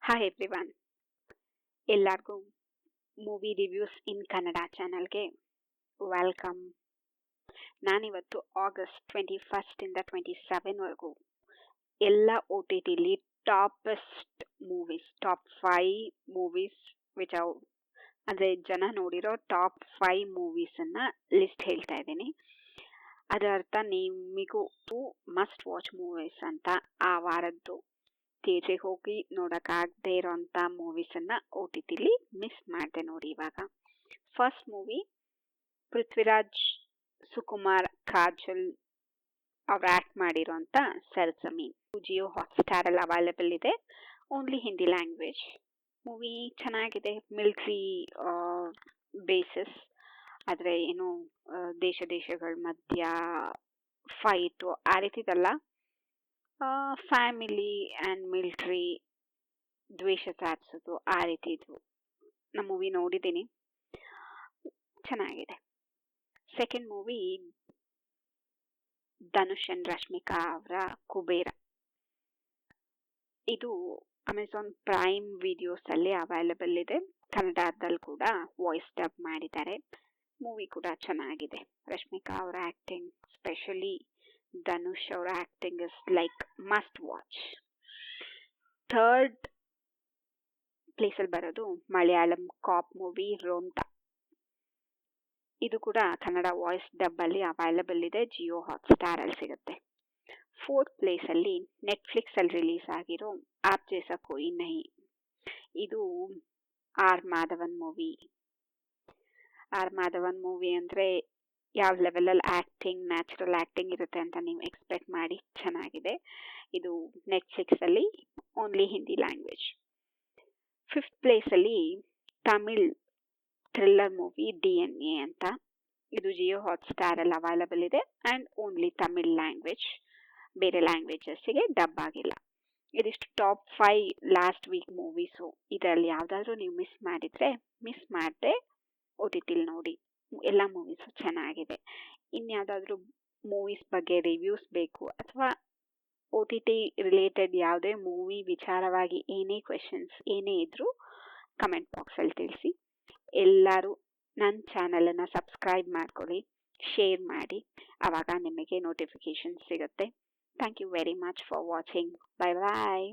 Hi everyone, ಎಲ್ಲರಿಗೂ movie reviews in Kannada ಚಾನಲ್ಗೆ welcome. ನಾನಿವತ್ತು August 21 ಇಂದ 27ವರೆಗೂ ಎಲ್ಲ OTTಲಿ toppest movies, top 5 movies which ಅಂದರೆ ಜನ ನೋಡಿರೋ ಟಾಪ್ 5 ಮೂವೀಸನ್ನು ಲಿಸ್ಟ್ ಹೇಳ್ತಾ ಇದ್ದೀನಿ. ಅದರ ಅರ್ಥ ನಿಮಗೂ ಮಸ್ಟ್ ವಾಚ್ ಮೂವೀಸ್ ಅಂತ ಆ ವಾರದ್ದು ಥಿಯೇಟ್ರಿಗೆ ಹೋಗಿ ನೋಡೋಕ್ಕಾಗದೇ ಇರೋಂಥ ಮೂವೀಸನ್ನು OTTಲಿ ಮಿಸ್ ಮಾಡಿದೆ ನೋಡಿ. ಇವಾಗ ಫಸ್ಟ್ ಮೂವಿ ಪೃಥ್ವಿರಾಜ್, ಸುಕುಮಾರ್, ಕಾಜಲ್ ಅವ್ರು ಆ್ಯಕ್ಟ್ ಮಾಡಿರೋಂಥ ಸರ್ಜಮೀನ್. ಜಿಯೋ ಹಾಟ್ಸ್ಟಾರಲ್ಲಿ ಅವೈಲೇಬಲ್ ಇದೆ, ಓನ್ಲಿ ಹಿಂದಿ ಲ್ಯಾಂಗ್ವೇಜ್. ಮೂವಿ ಚೆನ್ನಾಗಿದೆ, ಮಿಲ್ಟ್ರಿ ಬೇಸಸ್, ಆದರೆ ಏನು ದೇಶಗಳ ಮಧ್ಯ ಫೈಟು ಆ ರೀತಿದಲ್ಲ, ಫ್ಯಾಮಿಲಿ ಆ್ಯಂಡ್ ಮಿಲ್ಟ್ರಿ ದ್ವೇಷ ಸಾಧಿಸೋದು ಆ ರೀತಿ ಇದು. ನಮ್ಮ ಮೂವಿ ನೋಡಿದ್ದೀನಿ, ಚೆನ್ನಾಗಿದೆ. Second movie Dhanush and Rashmika ಅವರ ಕುಬೇರ. ಇದು ಅಮೆಝಾನ್ ಪ್ರೈಮ್ ವಿಡಿಯೋಸಲ್ಲಿ ಅವೈಲೇಬಲ್ ಇದೆ, ಕನ್ನಡದಲ್ಲಿ ಕೂಡ ವಾಯ್ಸ್ ಡಬ್ ಮಾಡಿದ್ದಾರೆ. ಮೂವಿ ಕೂಡ ಚೆನ್ನಾಗಿದೆ. ರಶ್ಮಿಕಾ ಅವರ ಆ್ಯಕ್ಟಿಂಗ್, ಸ್ಪೆಷಲಿ ಧನುಷ್ ಅವರ acting is like must watch. Third ಪ್ಲೇಸಲ್ಲಿ ಬರೋದು ಮಲಯಾಳಂ ಕಾಪ್ ಮೂವಿ ರೋಂತಾ. ಇದು ಕೂಡ ಕನ್ನಡ ವಾಯ್ಸ್ ಡಬ್ಬಲ್ಲಿ ಅವೈಲೇಬಲ್ ಇದೆ, ಜಿಯೋ ಹಾಟ್ಸ್ಟಾರಲ್ಲಿ ಸಿಗುತ್ತೆ. ಫೋರ್ತ್ ಪ್ಲೇಸಲ್ಲಿ ನೆಟ್ಫ್ಲಿಕ್ಸಲ್ಲಿ ರಿಲೀಸ್ ಆಗಿರೋ ಆಪ್ ಜೈಸಾ ಕೋಯಿ ನಹಿ. ಇದು R Madhavan movie. R Madhavan movie ಅಂದರೆ ಯಾವ ಲೆವೆಲಲ್ಲಿ ಆ್ಯಕ್ಟಿಂಗ್, ನ್ಯಾಚುರಲ್ ಆ್ಯಕ್ಟಿಂಗ್ ಇರುತ್ತೆ ಅಂತ ನೀವು ಎಕ್ಸ್ಪೆಕ್ಟ್ ಮಾಡಿ, ಚೆನ್ನಾಗಿದೆ. ಇದು ನೆಟ್ಫ್ಲಿಕ್ಸಲ್ಲಿ ಓನ್ಲಿ ಹಿಂದಿ ಲ್ಯಾಂಗ್ವೇಜ್. ಫಿಫ್ತ್ ಪ್ಲೇಸಲ್ಲಿ ತಮಿಳ್ ಥ್ರಿಲ್ಲರ್ ಮೂವಿ DNA ಅಂತ. ಇದು ಜಿಯೋ ಹಾಟ್ಸ್ಟಾರಲ್ಲಿ ಅವೈಲೇಬಲ್ ಇದೆ ಆ್ಯಂಡ್ ಓನ್ಲಿ ತಮಿಳ್ ಲ್ಯಾಂಗ್ವೇಜ್, ಬೇರೆ ಲ್ಯಾಂಗ್ವೇಜಸ್ಸಿಗೆ ಡಬ್ ಆಗಿಲ್ಲ. ಇದಿಷ್ಟು ಟಾಪ್ 5 ಲಾಸ್ಟ್ ವೀಕ್ ಮೂವೀಸು. ಇದರಲ್ಲಿ ಯಾವುದಾದ್ರೂ ನೀವು ಮಿಸ್ ಮಾಡಿದರೆ ಮಿಸ್ ಮಾಡದೆ OTTಲಿ ನೋಡಿ, ಎಲ್ಲ ಮೂವೀಸು ಚೆನ್ನಾಗಿದೆ. ಇನ್ಯಾವುದಾದ್ರೂ ಮೂವೀಸ್ ಬಗ್ಗೆ ರಿವ್ಯೂಸ್ ಬೇಕು ಅಥವಾ OTT ರಿಲೇಟೆಡ್ ಯಾವುದೇ ಮೂವಿ ವಿಚಾರವಾಗಿ ಏನೇ ಕ್ವೆಶನ್ಸ್ ಏನೇ ಇದ್ದರೂ ಕಮೆಂಟ್ ಬಾಕ್ಸಲ್ಲಿ ತಿಳಿಸಿ. ಎಲ್ಲರೂ ನನ್ನ ಚಾನಲನ್ನು ಸಬ್ಸ್ಕ್ರೈಬ್ ಮಾಡ್ಕೊಳ್ಳಿ, ಶೇರ್ ಮಾಡಿ, ಆವಾಗ ನಿಮಗೆ ನೋಟಿಫಿಕೇಷನ್ ಸಿಗುತ್ತೆ. Thank you very much for watching. Bye bye.